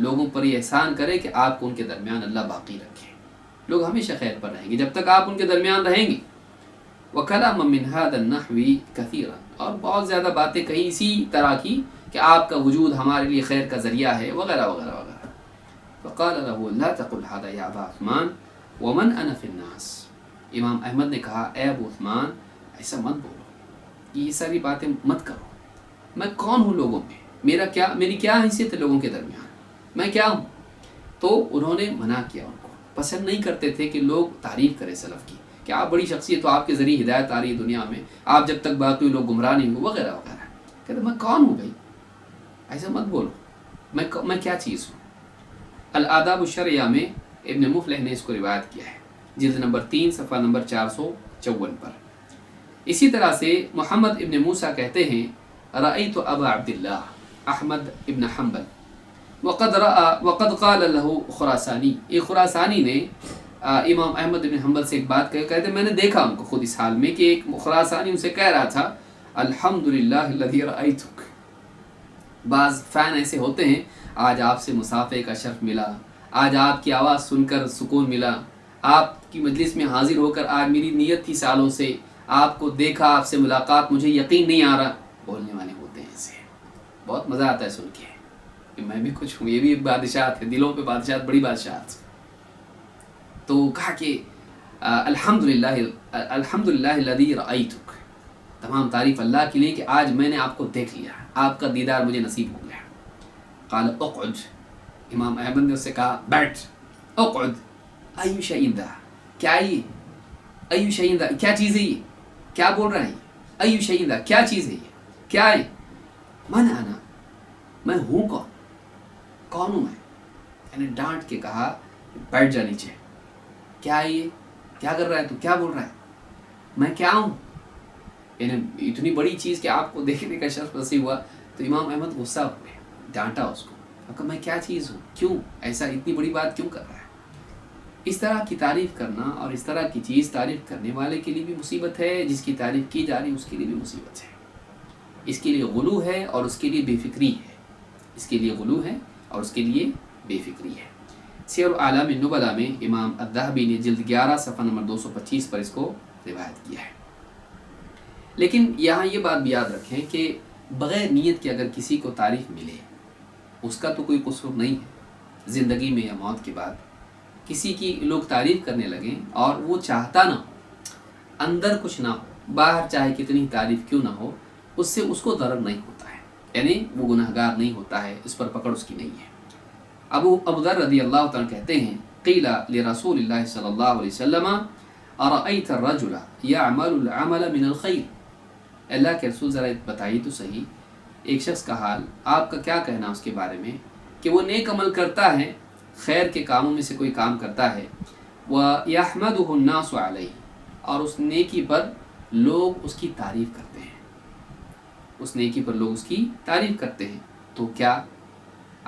لوگوں پر یہ احسان کرے کہ آپ کو ان کے درمیان اللہ باقی رکھے، لوگ ہمیشہ خیر پر رہیں گے جب تک آپ ان کے درمیان رہیں گے۔ وَكَلَامًا مِّنْ هَذَا النَّحْوِ كَثِيرًا، اور بہت زیادہ باتیں کہیں اسی طرح کی کہ آپ کا وجود ہمارے لیے خیر کا ذریعہ ہے، وغیرہ وغیرہ وغیرہ۔ فقال له لا تقل هذا يا ابا عثمان ومن انا في الناس، امام احمد نے کہا اے ابو عثمان ایسا مت بولو، یہ ساری باتیں مت کرو، میں کون ہوں لوگوں میں، میری کیا حیثیت ہے لوگوں کے درمیان، میں کیا ہوں؟ تو انہوں نے منع کیا، ان کو پسند نہیں کرتے تھے کہ لوگ تعریف کریں سلف کی کہ آپ بڑی شخصیت، تو آپ کے ذریعے ہدایت آ رہی ہے دنیا میں، آپ جب تک باقی لوگ گمراہ نہیں ہوں، وغیرہ وغیرہ۔ کہتے میں کون ہوں بھائی، ایسا مت بولو، میں کیا چیز ہوں۔ الآداب الشرعیہ میں ابن مفلح نے اس کو روایت کیا ہے، جلد نمبر 3 صفحہ نمبر 454 پر۔ اسی طرح سے محمد ابن موسیٰ کہتے ہیں رأیت ابا عبداللہ احمد ابن حنبل وقد قال له خراسانی، ایک خراسانی نے امام احمد ابن حنبل سے ایک بات کہتے میں نے دیکھا ان کو خود اس حال میں کہ ایک خراسانی ان سے کہہ رہا تھا الحمدللہ الذی رأیتک۔ بعض فین ایسے ہوتے ہیں، آج آپ سے مصافحے کا شرف ملا، آج آپ کی آواز سن کر سکون ملا، آپ کی مجلس میں حاضر ہو کر آج میری نیت تھی سالوں سے، آپ کو دیکھا، آپ سے ملاقات، مجھے یقین نہیں آ رہا، بولنے والے ہوتے ہیں ایسے، بہت مزہ آتا ہے سن کے کہ میں بھی کچھ ہوں، یہ بھی ایک بادشاہت ہے، دلوں پہ بادشاہت، بڑی بادشاہت۔ تو کہا کہ الحمدللہ الذی رأیتک، تمام تعریف اللہ کے لیے کہ آج میں نے آپ کو دیکھ لیا، آپ کا دیدار مجھے نصیب ہو گیا۔ قال اقعد، امام احمد نے اس سے کہا بیٹھ، اقعد، ای شیء ذا، کیا یہ، ای شیء ذا، کیا چیز ہے یہ، کیا بول رہا ہے، ای شیء ذا، کیا چیز ہے یہ، کیا ہے، من انا، میں ہوں کون ہوں میں، یعنی ڈانٹ کے کہا بیٹھ جا نیچے، کیا ہے یہ، کیا کر رہا ہے تو، کیا بول رہا ہے، میں کیا ہوں، یعنی اتنی بڑی چیز کہ آپ کو دیکھنے کا شرف نصیب ہوا۔ تو امام احمد غصہ ہوئے، ڈانٹا اس کو، کہ میں کیا چیز ہوں، کیوں ایسا اتنی بڑی بات کیوں کر رہا ہے۔ اس طرح کی تعریف کرنا اور اس طرح کی چیز تعریف کرنے والے کے لیے بھی مصیبت ہے، جس کی تعریف کی جا رہی اس کے لیے بھی مصیبت ہے، اس کے لیے غلو ہے اور اس کے لیے بے فکری ہے، اس کے لیے غلو ہے اور اس کے لیے بے فکری ہے۔ سیر اعلام النبلاء میں امام الذہبی نے جلد 11 صفحہ نمبر 225 پر اس کو روایت کیا ہے۔ لیکن یہاں یہ بات بھی یاد رکھیں کہ بغیر نیت کے اگر کسی کو تعریف ملے، اس کا تو کوئی قصور نہیں ہے، زندگی میں یا موت کے بعد کسی کی لوگ تعریف کرنے لگیں اور وہ چاہتا نہ ہو، اندر کچھ نہ ہو، باہر چاہے کتنی تعریف کیوں نہ ہو، اس سے اس کو ضرر نہیں ہوتا ہے، یعنی وہ گناہگار نہیں ہوتا ہے، اس پر پکڑ اس کی نہیں ہے۔ ابو ذر رضی اللہ تعالیٰ کہتے ہیں قیل لرسول اللہ صلی اللہ علیہ وسلم ارأیت الرجل یعمل العمل من الخیر، اللہ کے رسول ذرا بتائیے تو صحیح، ایک شخص کا حال، آپ کا کیا کہنا اس کے بارے میں کہ وہ نیک عمل کرتا ہے، خیر کے کاموں میں سے کوئی کام کرتا ہے، وَيَحْمَدُهُ النَّاسُ عَلَيْهِ، اور اس نیکی پر لوگ اس کی تعریف کرتے ہیں، اس نیکی پر لوگ اس کی تعریف کرتے ہیں، تو کیا؟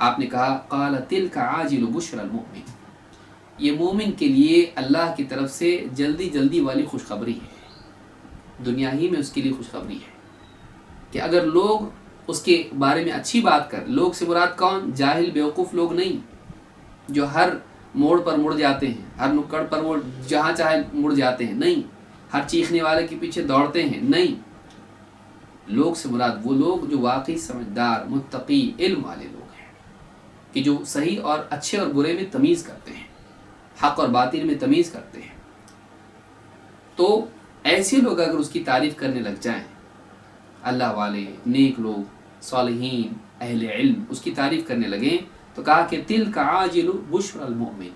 آپ نے کہا قَالَ تِلْكَ عَاجِلُ بُشْرَ الْمُؤْمِنِ، یہ مومن کے لیے اللہ کی طرف سے جلدی جلدی والی خوشخبری ہے، دنیا ہی میں اس کے لیے خوشخبری ہے کہ اگر لوگ اس کے بارے میں اچھی بات کر، لوگ سے مراد کون؟ جاہل بیوقوف لوگ نہیں، جو ہر موڑ پر مڑ جاتے ہیں، ہر نکڑ پر وہ جہاں چاہے مڑ جاتے ہیں، نہیں، ہر چیخنے والے کے پیچھے دوڑتے ہیں، نہیں، لوگ سے مراد وہ لوگ جو واقعی سمجھدار، متقی، علم والے لوگ ہیں، کہ جو صحیح اور اچھے اور برے میں تمیز کرتے ہیں، حق اور باطل میں تمیز کرتے ہیں۔ تو ایسے لوگ اگر اس کی تعریف کرنے لگ جائیں، اللہ والے، نیک لوگ، صالحین، اہل علم اس کی تعریف کرنے لگیں، تو کہا کہ تِلْكَ عَاجِلُ بُشْرَ الْمُؤْمِنِ،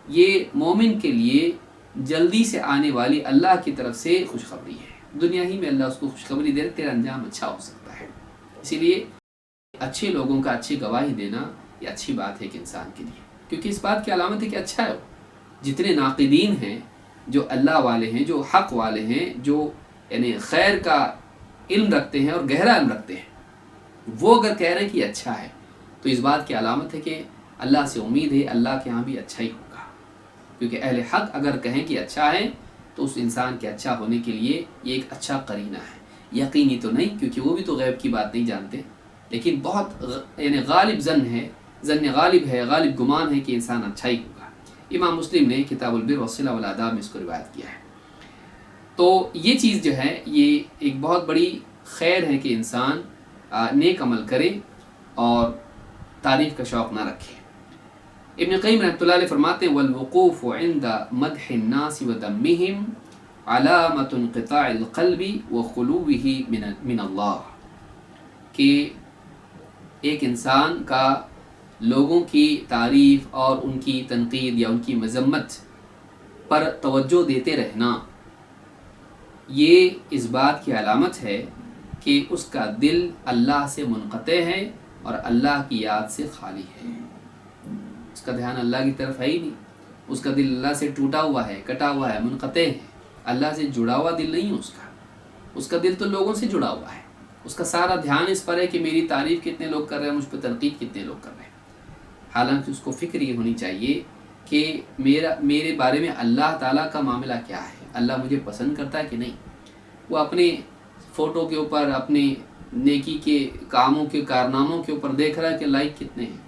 یہ مومن کے لیے جلدی سے آنے والی اللہ کی طرف سے خوشخبری ہے، دنیا ہی میں اللہ اس کو خوشخبری دے، تیرا انجام اچھا ہو سکتا ہے۔ اسی لیے اچھے لوگوں کا اچھی گواہی دینا یہ اچھی بات ہے ایک انسان کے لیے، کیونکہ اس بات کی علامت ہے کہ اچھا ہے۔ جتنے ناقدین ہیں، جو اللہ والے ہیں، جو حق والے ہیں، جو یعنی خیر کا علم رکھتے ہیں اور گہرا علم رکھتے ہیں، وہ اگر کہہ رہے ہیں کہ اچھا ہے، تو اس بات کی علامت ہے کہ اللہ سے امید ہے اللہ کے ہاں بھی اچھا ہی ہوگا، کیونکہ اہل حق اگر کہیں کہ اچھا ہے تو اس انسان کے اچھا ہونے کے لیے یہ ایک اچھا قرینہ ہے، یقینی تو نہیں، کیونکہ وہ بھی تو غیب کی بات نہیں جانتے، لیکن بہت یعنی غالب ظن ہے ظن غالب ہے، غالب گمان ہے کہ انسان اچھا ہی ہوگا۔ امام مسلم نے کتاب البر والصلہ والآداب میں اس کو روایت کیا ہے۔ تو یہ چیز جو ہے یہ ایک بہت بڑی خیر ہے کہ انسان نیک عمل کرے اور تعریف کا شوق نہ رکھے۔ ابن قیم رحمۃ اللہ علیہ فرماتے ہیں والوقوف عند مدح الناس وذمهم علامۃ انقطاع القلب وخلوه من اللہ، کہ ایک انسان کا لوگوں کی تعریف اور ان کی تنقید یا ان کی مذمت پر توجہ دیتے رہنا یہ اس بات کی علامت ہے کہ اس کا دل اللہ سے منقطع ہے اور اللہ کی یاد سے خالی ہے۔ اس کا دھیان اللہ کی طرف ہے ہی نہیں، اس کا دل اللہ سے ٹوٹا ہوا ہے، کٹا ہوا ہے، منقطع ہے، اللہ سے جڑا ہوا دل نہیں ہے اس کا دل تو لوگوں سے جڑا ہوا ہے، اس کا سارا دھیان اس پر ہے کہ میری تعریف کتنے لوگ کر رہے ہیں، مجھ پہ تنقید کتنے لوگ کر رہے ہیں۔ حالانکہ اس کو فکر یہ ہونی چاہیے کہ میرے بارے میں اللہ تعالیٰ کا معاملہ کیا ہے، اللہ مجھے پسند کرتا ہے کہ نہیں۔ وہ اپنے فوٹو کے اوپر، اپنے نیکی کے کاموں کے کارناموں کے اوپر دیکھ رہا ہے کہ لائک کتنے ہیں۔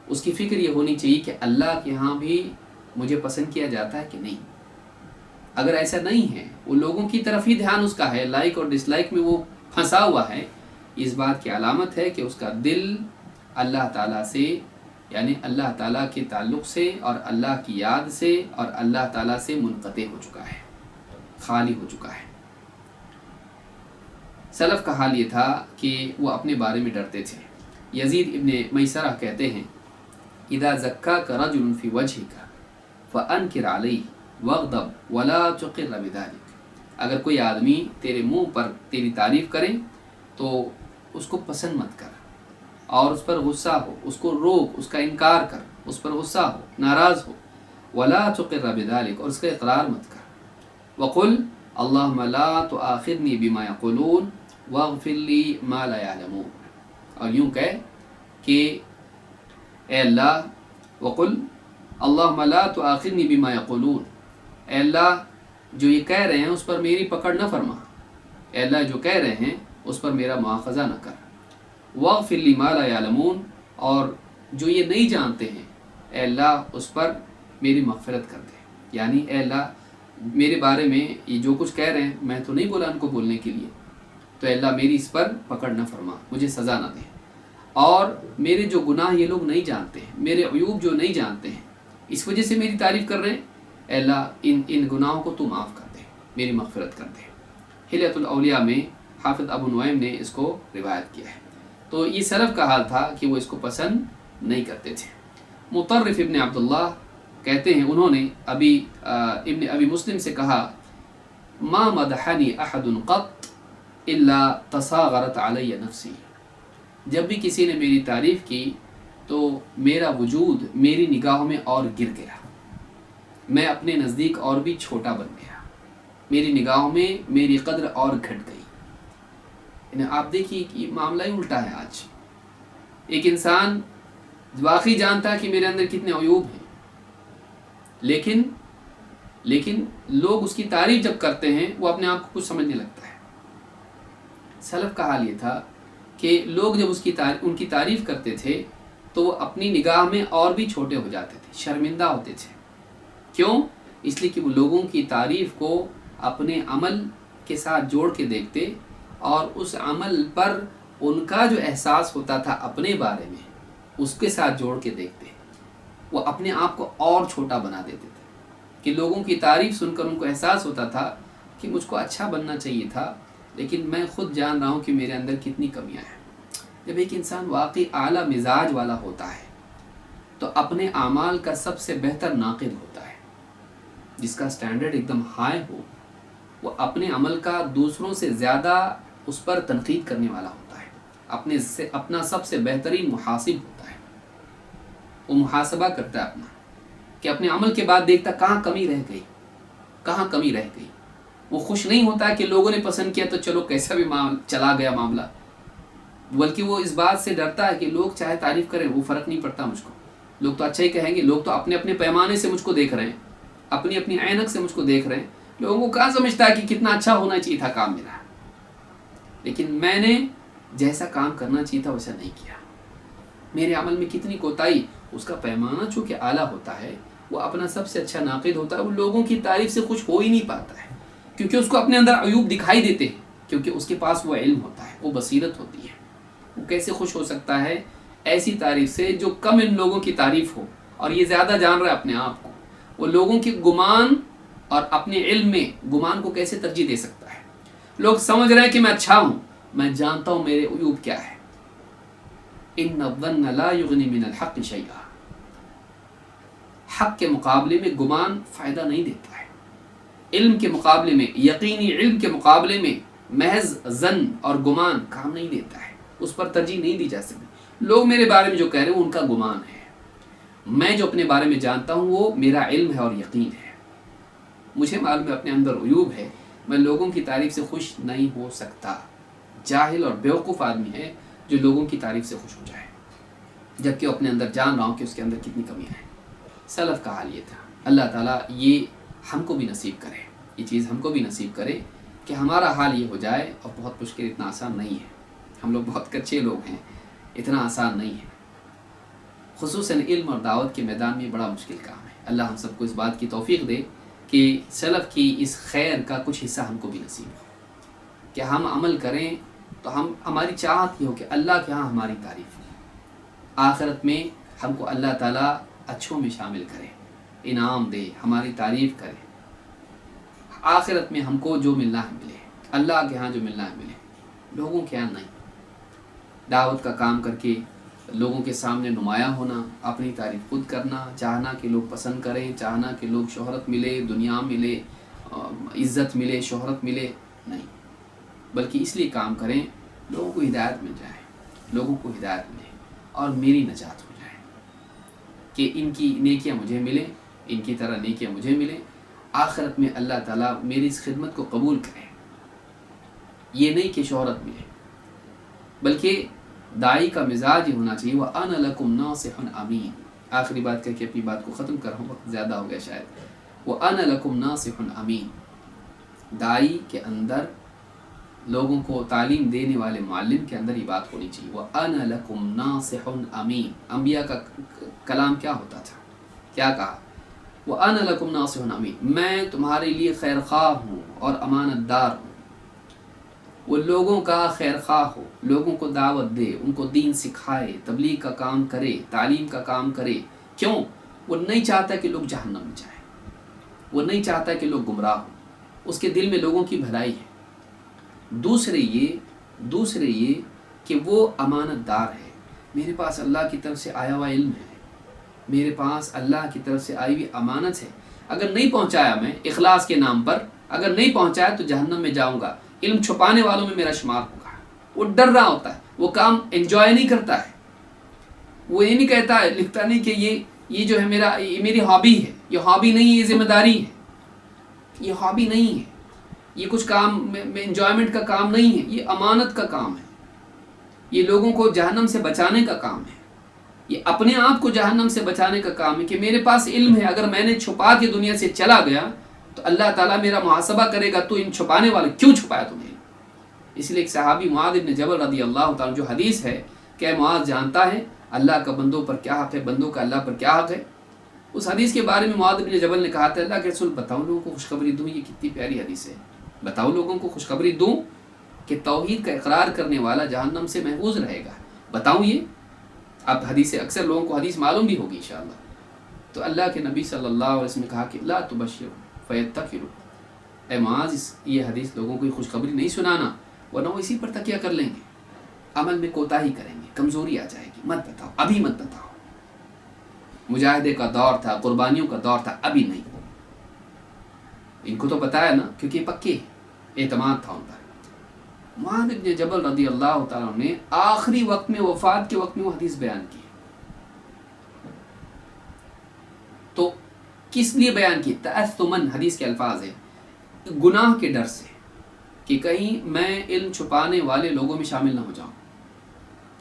اس کی فکر یہ ہونی چاہیے کہ اللہ کے ہاں بھی مجھے پسند کیا جاتا ہے کہ نہیں۔ اگر ایسا نہیں ہے، وہ لوگوں کی طرف ہی دھیان اس کا ہے، لائک اور ڈس لائک میں وہ پھنسا ہوا ہے، اس بات کی علامت ہے کہ اس کا دل اللہ تعالیٰ سے، یعنی اللہ تعالیٰ کے تعلق سے اور اللہ کی یاد سے اور اللہ تعالیٰ سے منقطع ہو چکا ہے، خالی ہو چکا ہے۔ سلف کا حال یہ تھا کہ وہ اپنے بارے میں ڈرتے تھے۔ یزید ابن میسرہ کہتے ہیں اذا زکاک رجل فی وجہک فانکر علیہ واغضب ولا تقر بذلک، اگر کوئی آدمی تیرے منہ پر تیری تعریف کرے تو اس کو پسند مت کر اور اس پر غصہ ہو، اس کو روک، اس کا انکار کر، اس پر غصہ ہو، ناراض ہو، ولا تقر بذلک، اور اس کا اقرار مت کر، وقل اللہم لا تؤاخذنی بما یقولون واغفر لی ما لا یعلمون، اور یوں کہے کہ اے اللہ، وقل اللہم لا تؤاخذنی بما یقولون، اے اللہ جو یہ کہہ رہے ہیں اس پر میری پکڑ نہ فرما، اے اللہ جو کہہ رہے ہیں اس پر میرا مواخذہ نہ کر، واغفر لی ما لا یعلمون، اور جو یہ نہیں جانتے ہیں اے اللہ اس پر میری مغفرت کر دے، یعنی اے اللہ میرے بارے میں یہ جو کچھ کہہ رہے ہیں میں تو نہیں بولا ان کو بولنے کے لیے، تو اے اللہ میری اس پر پکڑ نہ فرما، مجھے سزا نہ دے، اور میرے جو گناہ یہ لوگ نہیں جانتے ہیں، میرے عیوب جو نہیں جانتے ہیں، اس وجہ سے میری تعریف کر رہے ہیں، اے اللہ ان گناہوں کو تو معاف کر دے، میری مغفرت کر دے۔ حلیۃ الاولیاء میں حافظ ابو نعیم نے اس کو روایت کیا ہے۔ تو یہ سلف کا حال تھا کہ وہ اس کو پسند نہیں کرتے تھے۔ مطرف ابن عبداللہ کہتے ہیں انہوں نے ابن ابی مسلم سے کہا ما مدحنی احد قط الا تصاغرت علی نفسی، جب بھی کسی نے میری تعریف کی تو میرا وجود میری نگاہوں میں اور گر گیا، میں اپنے نزدیک اور بھی چھوٹا بن گیا، میری نگاہوں میں میری قدر اور گھٹ گئی۔ یعنی آپ دیکھیے کہ معاملہ ہی الٹا ہے آج۔ ایک انسان واقعی جانتا ہے کہ میرے اندر کتنے عیوب ہیں، لیکن لوگ اس کی تعریف جب کرتے ہیں وہ اپنے آپ کو کچھ سمجھنے لگتا ہے۔ سلف کا حال یہ تھا کہ لوگ جب ان کی تعریف کرتے تھے تو وہ اپنی نگاہ میں اور بھی چھوٹے ہو جاتے تھے، شرمندہ ہوتے تھے۔ کیوں؟ اس لیے کہ وہ لوگوں کی تعریف کو اپنے عمل کے ساتھ جوڑ کے دیکھتے، اور اس عمل پر ان کا جو احساس ہوتا تھا اپنے بارے میں اس کے ساتھ جوڑ کے دیکھتے، وہ اپنے آپ کو اور چھوٹا بنا دیتے تھے کہ لوگوں کی تعریف سن کر ان کو احساس ہوتا تھا کہ مجھ کو اچھا بننا چاہیے تھا، لیکن میں خود جان رہا ہوں کہ میرے اندر کتنی کمیاں ہیں۔ جب ایک انسان واقعی اعلیٰ مزاج والا ہوتا ہے تو اپنے اعمال کا سب سے بہتر ناقد ہوتا ہے، جس کا سٹینڈرڈ ایک دم ہائی ہو، وہ اپنے عمل کا دوسروں سے زیادہ اس پر تنقید کرنے والا ہوتا ہے، اپنا سب سے بہترین محاسب ہوتا ہے، وہ محاسبہ کرتا ہے اپنا، کہ اپنے عمل کے بعد دیکھتا کہاں کمی رہ گئی۔ وہ خوش نہیں ہوتا ہے کہ لوگوں نے پسند کیا تو چلو کیسا بھی چلا گیا معاملہ، بلکہ وہ اس بات سے ڈرتا ہے کہ لوگ چاہے تعریف کریں وہ فرق نہیں پڑتا مجھ کو، لوگ تو اچھا ہی کہیں گے، لوگ تو اپنے اپنے پیمانے سے مجھ کو دیکھ رہے ہیں، اپنی اپنی عینک سے مجھ کو دیکھ رہے ہیں، لوگوں کو کہاں سمجھتا ہے کہ کتنا اچھا ہونا چاہیے تھا کام میرا، لیکن میں نے جیسا کام کرنا چاہیے تھا ویسا نہیں کیا، میرے عمل میں کتنی کوتاہی. اس کا پیمانہ چونکہ اعلیٰ ہوتا ہے، وہ اپنا سب سے اچھا ناقد ہوتا ہے، وہ لوگوں کی تعریف سے خوش ہو ہی نہیں پاتا ہے، کیونکہ اس کو اپنے اندر عیوب دکھائی دیتے ہیں، کیونکہ اس کے پاس وہ علم ہوتا ہے، وہ بصیرت ہوتی ہے. وہ کیسے خوش ہو سکتا ہے ایسی تعریف سے جو کم ان لوگوں کی تعریف ہو اور یہ زیادہ جان رہا ہے اپنے آپ کو. وہ لوگوں کے گمان اور اپنے علم میں گمان کو کیسے ترجیح دے سکتا ہے؟ لوگ سمجھ رہے ہیں کہ میں اچھا ہوں، میں جانتا ہوں میرے عیوب کیا ہے. ان الظن لا یغنی من الحق شیئا. حق کے مقابلے میں گمان فائدہ نہیں دیتا ہے. علم کے مقابلے میں، یقینی علم کے مقابلے میں محض ظن اور گمان کام نہیں دیتا ہے، اس پر ترجیح نہیں دی جا سکتی. لوگ میرے بارے میں جو کہہ رہے ہیں وہ ان کا گمان ہے، میں جو اپنے بارے میں جانتا ہوں وہ میرا علم ہے اور یقین ہے. مجھے معلوم ہے اپنے اندر عیوب ہے، میں لوگوں کی تعریف سے خوش نہیں ہو سکتا. جاہل اور بیوقوف آدمی ہے جو لوگوں کی تعریف سے خوش ہو جائے، جبکہ وہ اپنے اندر جان رہا ہوں کہ اس کے اندر کتنی کمیاں ہیں. سلف کا حال یہ تھا. اللہ تعالیٰ یہ ہم کو بھی نصیب کرے، یہ چیز ہم کو بھی نصیب کرے کہ ہمارا حال یہ ہو جائے. اور بہت مشکل، اتنا آسان نہیں ہے. ہم لوگ بہت کچے لوگ ہیں، اتنا آسان نہیں ہے. خصوصاً علم اور دعوت کے میدان میں بڑا مشکل کام ہے. اللہ ہم سب کو اس بات کی توفیق دے کہ سلف کی اس خیر کا کچھ حصہ ہم کو بھی نصیب ہو، کہ ہم عمل کریں تو ہماری چاہت یہ ہو کہ اللہ کے ہاں ہماری تعریف ہو، آخرت میں ہم کو اللہ تعالیٰ اچھوں میں شامل کرے، انعام دے، ہماری تعریف کرے. آخرت میں ہم کو جو ملنا ہے ملے، اللہ کے ہاں جو ملنا ہے ملے، لوگوں کے ہاں نہیں. دعوت کا کام کر کے لوگوں کے سامنے نمایاں ہونا، اپنی تعریف خود کرنا، چاہنا کہ لوگ پسند کریں، چاہنا کہ لوگ شہرت ملے، دنیا ملے، عزت ملے، شہرت ملے، نہیں. بلکہ اس لیے کام کریں لوگوں کو ہدایت مل جائے، لوگوں کو ہدایت ملے اور میری نجات ہو جائے، کہ ان کی نیکیاں مجھے ملیں، ان کی طرح نیکیاں مجھے ملیں. آخرت میں اللہ تعالیٰ میری اس خدمت کو قبول کرے. یہ نہیں کہ شہرت ملے، بلکہ داعی کا مزاج یہ ہونا چاہیے وَأَنَا لَكُمْ نَاصِحٌ أَمِينٌ. آخری بات کر کے اپنی بات کو ختم کر رہا ہوں، وقت زیادہ ہو گیا شاید. وَأَنَا لَكُمْ نَاصِحٌ أَمِينٌ. داعی کے اندر، لوگوں کو تعلیم دینے والے معلم کے اندر یہ بات ہونی چاہیے وَأَنَا لَكُمْ نَاصِحٌ أَمِينٌ. انبیاء کا کلام کیا ہوتا تھا؟ کیا کہا؟ وَأَنَا لَكُمْ نَاصِحٌ أَمِينٌ. میں تمہارے لیے خیر خواہ ہوں اور امانت دار ہوں. وہ لوگوں کا خیر خواہ ہو، لوگوں کو دعوت دے، ان کو دین سکھائے، تبلیغ کا کام کرے، تعلیم کا کام کرے. کیوں؟ وہ نہیں چاہتا کہ لوگ جہنم میں جائیں، وہ نہیں چاہتا کہ لوگ گمراہ ہوں. اس کے دل میں لوگوں کی بھلائی ہے. دوسرے یہ کہ وہ امانت دار ہے. میرے پاس اللہ کی طرف سے آیا ہوا علم ہے، میرے پاس اللہ کی طرف سے آئی ہوئی امانت ہے. اگر نہیں پہنچایا میں اخلاص کے نام پر، اگر نہیں پہنچایا تو جہنم میں جاؤں گا. علم چھپانے والوں میں میرا شمار ہوگا. وہ ڈر رہا ہوتا ہے، وہ کام انجوائے نہیں کرتا ہے. وہ یہ نہیں کہتا ہے، لکھتا نہیں کہ یہ جو ہے میری ہابی ہے. یہ ہابی نہیں ہے، یہ ذمہ داری ہے. یہ ہابی نہیں ہے، یہ کچھ کام میں انجوائمنٹ کا کام نہیں ہے، یہ امانت کا کام ہے. یہ لوگوں کو جہنم سے بچانے کا کام ہے. یہ اپنے آپ کو جہنم سے بچانے کا کام ہے کہ میرے پاس علم ہے، اگر میں نے چھپا کے دنیا سے چلا گیا تو اللہ تعالیٰ میرا محاسبہ کرے گا، تو ان چھپانے والے کیوں چھپایا تمہیں. اس لیے ایک صحابی معاذ بن جبل رضی اللہ تعالیٰ، جو حدیث ہے کہ معاذ جانتا ہے اللہ کا بندوں پر کیا حق ہے، بندوں کا اللہ پر کیا حق ہے. اس حدیث کے بارے میں معاذ بن جبل نے کہا تھا، اللہ کے رسول بتاؤ لوگوں کو خوشخبری دوں. یہ کتنی پیاری حدیث ہے. بتاؤ لوگوں کو خوشخبری دوں کہ توحید کا اقرار کرنے والا جہنم سے محفوظ رہے گا. بتاؤں یہ؟ اب حدیث اکثر لوگوں کو حدیث معلوم بھی ہوگی انشاءاللہ. تو اللہ کے نبی صلی اللہ علیہ وسلم نے کہا کہ لا تبشروا فیتکلوا. اے معاذ، یہ حدیث لوگوں کو خوشخبری نہیں سنانا، ورنہ وہ اسی پر تکیہ کر لیں گے، عمل میں کوتاہی کریں گے، کمزوری آ جائے گی. مت بتاؤ، ابھی مت بتاؤ. مجاہدے کا دور تھا، قربانیوں کا دور تھا، ابھی نہیں. ان کو تو بتایا نا، کیونکہ پکے اعتماد تھا ان پر. معاذ بن جبل رضی اللہ تعالیٰ نے آخری وقت میں، وفات کے وقت میں وہ حدیث بیان کی. تو کس لیے بیان کی؟ تأثماً، حدیث کے الفاظ ہیں، گناہ کے ڈر سے کہ کہیں میں علم چھپانے والے لوگوں میں شامل نہ ہو جاؤں.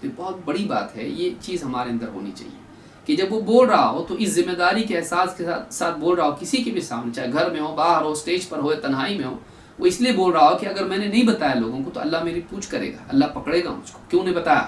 یہ بہت بڑی بات ہے. یہ چیز ہمارے اندر ہونی چاہیے کہ جب وہ بول رہا ہو تو اس ذمہ داری کے احساس کے ساتھ بول رہا ہو، کسی کے بھی سامنے، چاہے گھر میں ہو، باہر ہو، اسٹیج پر ہو، تنہائی میں ہو. وہ اس لیے بول رہا ہو کہ اگر میں نے نہیں بتایا لوگوں کو تو اللہ میری پوچھ کرے گا، اللہ پکڑے گا مجھ کو، کیوں نہیں بتایا.